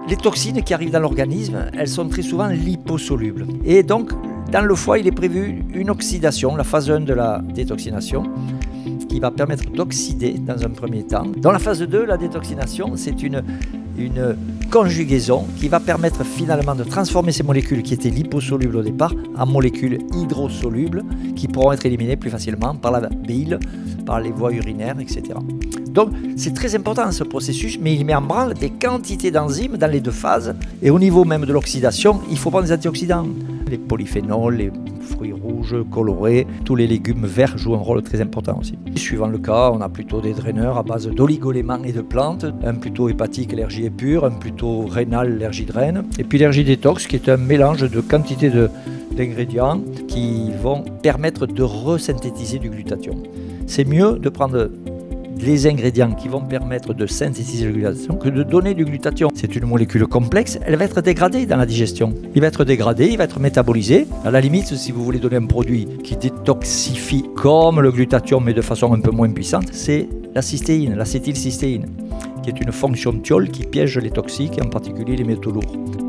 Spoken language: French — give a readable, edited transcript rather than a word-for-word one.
Les toxines qui arrivent dans l'organisme, elles sont très souvent liposolubles. Et donc, dans le foie, il est prévu une oxydation, la phase 1 de la détoxination, qui va permettre d'oxyder dans un premier temps. Dans la phase 2, la détoxination, c'est une conjugaison qui va permettre finalement de transformer ces molécules qui étaient liposolubles au départ en molécules hydrosolubles qui pourront être éliminées plus facilement par la bile, par les voies urinaires, etc. Donc c'est très important ce processus, mais il met en branle des quantités d'enzymes dans les deux phases. Et au niveau même de l'oxydation, il faut prendre des antioxydants. Les polyphénols, les fruits rouges, colorés, tous les légumes verts jouent un rôle très important aussi. Suivant le cas, on a plutôt des draineurs à base d'oligoéléments et de plantes, un plutôt hépatique, allergie épure, un plutôt rénal, allergie de reine, et puis l'allergie détox qui est un mélange de quantité d'ingrédients qui vont permettre de resynthétiser du glutathion. C'est mieux de prendre les ingrédients qui vont permettre de synthétiser le glutathion que de donner du glutathion. C'est une molécule complexe, elle va être dégradée dans la digestion. Il va être dégradé, il va être métabolisé. À la limite, si vous voulez donner un produit qui détoxifie comme le glutathion mais de façon un peu moins puissante, c'est la cystéine, l'acétylcystéine, qui est une fonction thiol qui piège les toxiques, en particulier les métaux lourds.